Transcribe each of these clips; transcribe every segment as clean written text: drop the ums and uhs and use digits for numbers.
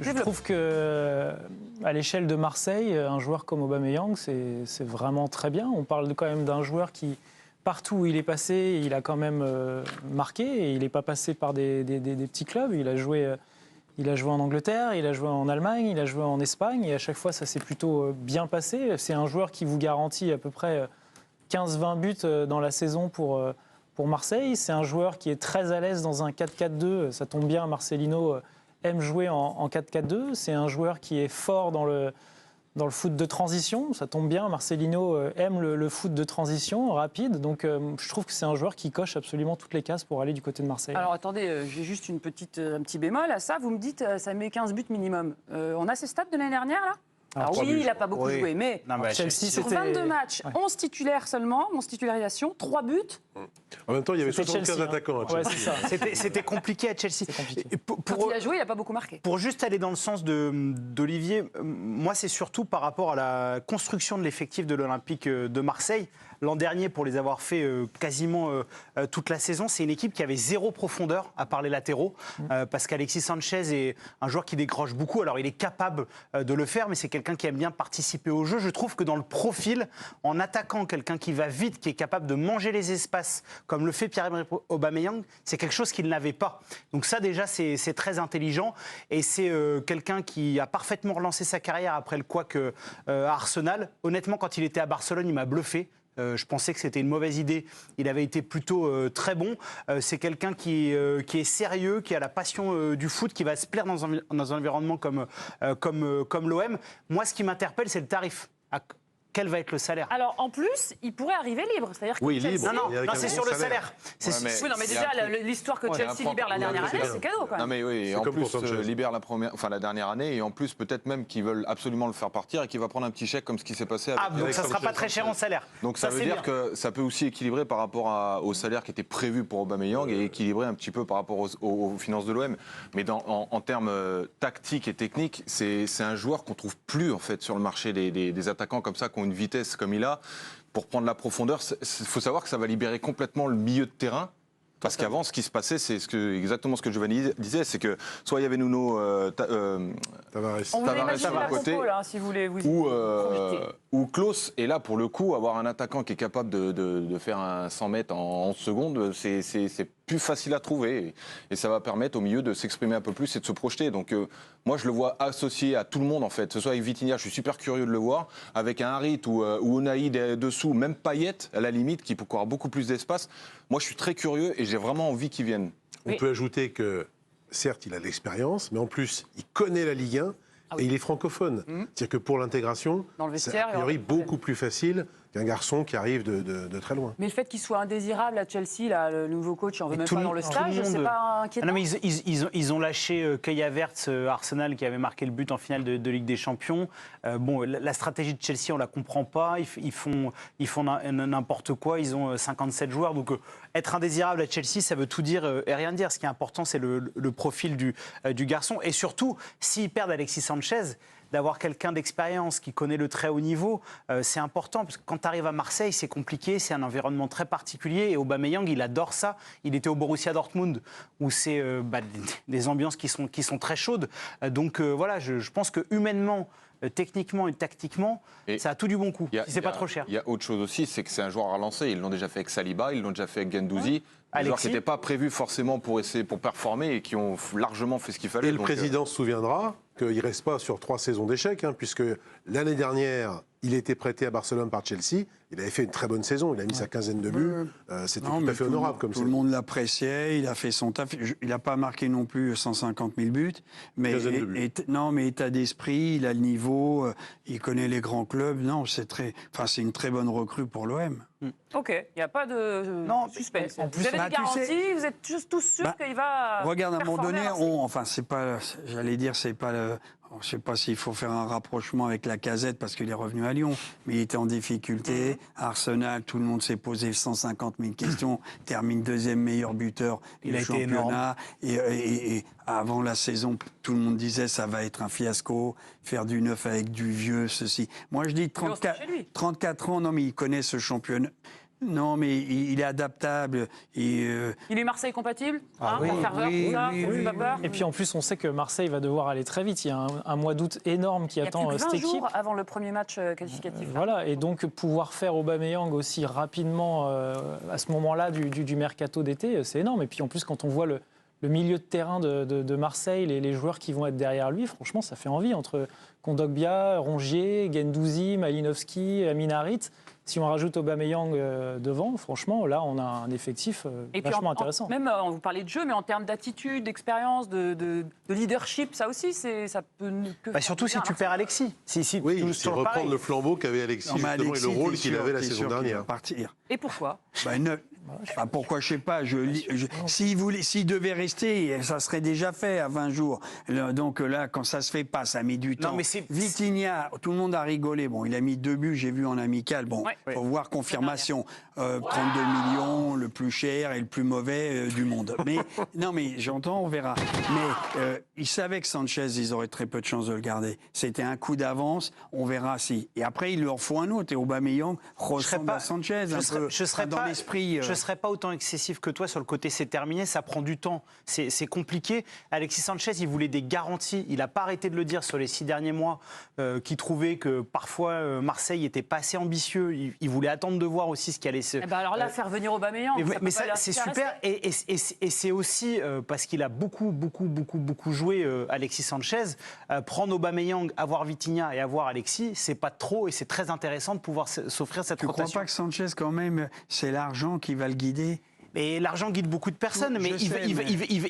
Je trouve que à l'échelle de Marseille, un joueur comme Aubameyang, c'est vraiment très bien. On parle quand même d'un joueur qui, partout où il est passé, il a quand même marqué. Et il n'est pas passé par des petits clubs. Il a joué en Angleterre, il a joué en Allemagne, il a joué en Espagne. Et à chaque fois, ça s'est plutôt bien passé. C'est un joueur qui vous garantit à peu près 15-20 buts dans la saison pour Marseille. C'est un joueur qui est très à l'aise dans un 4-4-2. Ça tombe bien, Marcelino aime jouer en 4-4-2. C'est un joueur qui est fort dans le foot de transition. Ça tombe bien, Marcelino aime le foot de transition rapide. Donc je trouve que c'est un joueur qui coche absolument toutes les cases pour aller du côté de Marseille. Alors attendez, j'ai juste un petit bémol à ça. Vous me dites ça met 15 buts minimum. On a ces stats de l'année dernière là ? Alors oui, il n'a pas beaucoup joué, mais Chelsea, sur 22 matchs, 11 titulaires seulement, 11 titularisations, 3 buts. En même temps, il y avait 75 Chelsea, attaquants à Chelsea. C'était compliqué à Chelsea. Compliqué. Quand il a joué, il n'a pas beaucoup marqué. Pour juste aller dans le sens d'Olivier, moi c'est surtout par rapport à la construction de l'effectif de l'Olympique de Marseille. L'an dernier, pour les avoir fait quasiment toute la saison, c'est une équipe qui avait zéro profondeur, à part les latéraux, parce qu'Alexis Sanchez est un joueur qui décroche beaucoup. Alors il est capable de le faire, mais c'est quelqu'un qui aime bien participer au jeu. Je trouve que dans le profil, en attaquant quelqu'un qui va vite, qui est capable de manger les espaces, comme le fait Pierre-Emerick Aubameyang, c'est quelque chose qu'il n'avait pas. Donc ça déjà, c'est très intelligent. Et c'est quelqu'un qui a parfaitement relancé sa carrière après le couac à Arsenal. Honnêtement, quand il était à Barcelone, il m'a bluffé. Je pensais que c'était une mauvaise idée. Il avait été plutôt très bon. C'est quelqu'un qui est sérieux, qui a la passion du foot, qui va se plaire dans un environnement comme l'OM. Moi, ce qui m'interpelle, c'est le tarif. Quel va être le salaire? Alors, en plus, il pourrait arriver libre. C'est-à-dire que Oui, Chelsea... libre. Non, c'est sur le salaire. Oui, non, mais déjà, l'histoire que Chelsea libère la dernière année, c'est cadeau, quand même. Non, mais oui, et en plus, libère la dernière année, et en plus, peut-être même qu'ils veulent absolument le faire partir et qu'il va prendre un petit chèque comme ce qui s'est passé avec... Donc ça ne sera pas très cher en salaire. Donc ça veut dire que ça peut aussi équilibrer par rapport au salaire qui était prévu pour Aubameyang et équilibrer un petit peu par rapport aux finances de l'OM. Mais en termes tactiques et techniques, c'est un joueur qu'on trouve plus en fait sur le marché des attaquants comme ça, qui ont une vitesse comme il a. Pour prendre la profondeur, il faut savoir que ça va libérer complètement le milieu de terrain. Parce qu'avant, ce qui se passait, c'est exactement ce que Giovanni disait, c'est que soit il y avait Nuno Tavares à côté, là, si vous voulez vous ou Klose. Et là, pour le coup, avoir un attaquant qui est capable de faire un 100 mètres en 11 secondes, c'est plus facile à trouver. Et ça va permettre au milieu de s'exprimer un peu plus et de se projeter. Donc moi, je le vois associé à tout le monde, en fait. Ce soit avec Vitinha, je suis super curieux de le voir. Avec un Harit ou Unai dessous, même Payet, à la limite, qui peut avoir beaucoup plus d'espace. Moi, je suis très curieux et j'ai vraiment envie qu'il vienne. On peut ajouter que, certes, il a de l'expérience, mais en plus, il connaît la Ligue 1 et il est francophone. C'est-à-dire que pour l'intégration, c'est a priori beaucoup plus facile qu'un garçon qui arrive de très loin. Mais le fait qu'il soit indésirable à Chelsea, là, le nouveau coach, il en veut même pas dans le stage, c'est pas inquiétant. Non, mais ils ont lâché Kai Havertz, Arsenal, qui avait marqué le but en finale de Ligue des Champions. La stratégie de Chelsea, on la comprend pas. Ils font n'importe quoi. Ils ont 57 joueurs. Donc, être indésirable à Chelsea, ça veut tout dire et rien dire. Ce qui est important, c'est le profil du garçon. Et surtout, s'ils perdent Alexis Sanchez, d'avoir quelqu'un d'expérience qui connaît le très haut niveau, c'est important. Parce que quand tu arrives à Marseille, c'est compliqué, c'est un environnement très particulier. Et Aubameyang, il adore ça. Il était au Borussia Dortmund, où c'est des ambiances qui sont très chaudes. Donc voilà, je pense que humainement, techniquement et tactiquement, ça a tout du bon coup, si c'est pas trop cher. Il y a autre chose aussi, c'est que c'est un joueur à relancer. Ils l'ont déjà fait avec Saliba, ils l'ont déjà fait avec Guendouzi. Des joueurs qui n'étaient pas prévus forcément pour performer et qui ont largement fait ce qu'il fallait. Et le président se souviendra qu'il ne reste pas sur 3 saisons d'échecs, puisque l'année dernière, il était prêté à Barcelone par Chelsea. Il avait fait une très bonne saison. Il a mis sa quinzaine de buts. C'était tout à fait honorable comme ça. Tout le monde l'appréciait. Il a fait son taf. Il n'a pas marqué non plus 150 000 buts. Mais mais état d'esprit, il a le niveau. Il connaît les grands clubs. Non, c'est une très bonne recrue pour l'OM. Ok, il n'y a pas de suspense. En plus, vous avez des garanties, vous êtes tous sûrs qu'il va. Regarde, à un moment donné, c'est pas. J'allais dire, c'est pas le. Je ne sais pas s'il faut faire un rapprochement avec la Casette parce qu'il est revenu à Lyon, mais il était en difficulté. À Arsenal, tout le monde s'est posé 150 000 questions. Termine 2e meilleur buteur du championnat. Et avant la saison, tout le monde disait ça va être un fiasco. Faire du neuf avec du vieux, ceci. Moi, je dis 34 ans. Non, mais il connaît ce championnat. Non, mais il est adaptable. Il est Marseille compatible, oui, la ferveur, oui, tout ça, oui, faut oui. pas peur. Et puis en plus, on sait que Marseille va devoir aller très vite. Il y a un mois d'août énorme qui Il y a attend plus que 20 cette équipe. jours avant le premier match qualificatif. Voilà, et donc pouvoir faire Aubameyang aussi rapidement à ce moment-là du mercato d'été, c'est énorme. Et puis en plus, quand on voit le milieu de terrain de Marseille, les joueurs qui vont être derrière lui, franchement, ça fait envie. Entre Kondogbia, Rongier, Guendouzi, Malinowski, Amin Harit, si on rajoute Aubameyang devant, franchement, là, on a un effectif vachement intéressant. Même, vous parlez de jeu, mais en termes d'attitude, d'expérience, de leadership, ça aussi, ça peut que... Surtout si tu perds Alexis. Oui, c'est reprendre le flambeau qu'avait Alexis, Non, mais justement, Alexis, et le rôle t'es qu'il sûr- avait la t'es saison sûr qu'il va dernière. partir. Et pourquoi Pourquoi, je sais pas. S'il devait rester, ça serait déjà fait à 20 jours. Donc là, quand ça se fait pas, ça met du temps. Non, mais c'est- Vitinha, tout le monde a rigolé. Bon, il a mis 2 buts, j'ai vu en amical. Bon, Ouais. faut voir confirmation. 32 millions, le plus cher et le plus mauvais du monde. Mais non, mais j'entends, on verra. Mais ils savaient que Sanchez, ils auraient très peu de chances de le garder. C'était un coup d'avance. On verra si. Et après, il leur faut un autre. Et Aubameyang ressemble à Sanchez. Je serais dans pas, l'esprit. Je serais pas autant excessif que toi sur le côté c'est terminé, ça prend du temps, c'est compliqué. Alexis Sanchez, il voulait des garanties, il n'a pas arrêté de le dire sur les 6 derniers mois, qu'il trouvait que parfois Marseille était pas assez ambitieux, il voulait attendre de voir aussi ce qui allait se... Eh ben alors là, faire venir Aubameyang, Mais c'est super, et c'est aussi parce qu'il a beaucoup joué Alexis Sanchez, prendre Aubameyang, avoir Vitinha et avoir Alexis, c'est pas trop et c'est très intéressant de pouvoir s'offrir cette Tu ne crois rotation. pas que Sanchez, quand même, c'est l'argent qui va le guider? Et l'argent guide beaucoup de personnes, mais Je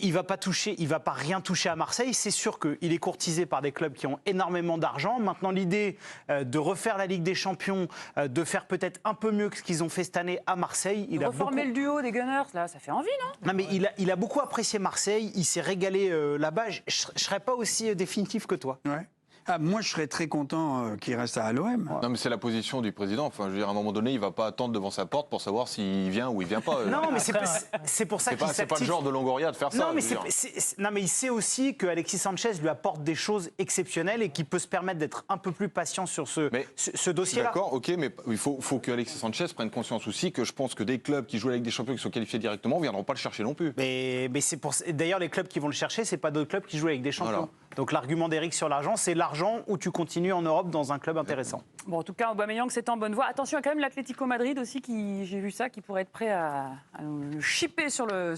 il va pas toucher, il va pas rien toucher à Marseille. C'est sûr qu'il est courtisé par des clubs qui ont énormément d'argent. Maintenant, l'idée de refaire la Ligue des Champions, de faire peut-être un peu mieux que ce qu'ils ont fait cette année à Marseille, il a reformer le duo des Gunners, là, ça fait envie, non? Non, mais il a beaucoup apprécié Marseille. Il s'est régalé là-bas. Je serais pas aussi définitif que toi. Ouais. Ah, moi, je serais très content qu'il reste à l'OM. Non, mais c'est la position du président. Enfin, je veux dire, à un moment donné, il ne va pas attendre devant sa porte pour savoir s'il vient ou il ne vient pas. Non, mais c'est pour ça qu'il C'est pas le genre de Longoria de faire ça. Non, mais, je veux dire. non, mais il sait aussi que Alexis Sanchez lui apporte des choses exceptionnelles et qu'il peut se permettre d'être un peu plus patient sur ce dossier-là. D'accord, ok, mais il faut que Alexis Sanchez prenne conscience aussi que je pense que des clubs qui jouent avec des champions qui sont qualifiés directement ne viendront pas le chercher non plus. Mais c'est pour d'ailleurs les clubs qui vont le chercher, c'est pas d'autres clubs qui jouent avec des champions. Voilà. Donc l'argument d'Éric sur l'argent, c'est l'argent où tu continues en Europe dans un club intéressant. Bon, en tout cas, Aubameyang, c'est en bonne voie. Attention, il y a quand même l'Atlético Madrid aussi, j'ai vu ça, qui pourrait être prêt à nous chipper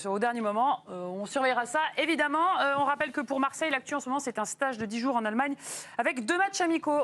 au dernier moment. On surveillera ça, évidemment. On rappelle que pour Marseille, l'actu en ce moment, c'est un stage de 10 jours en Allemagne avec 2 matchs amicaux.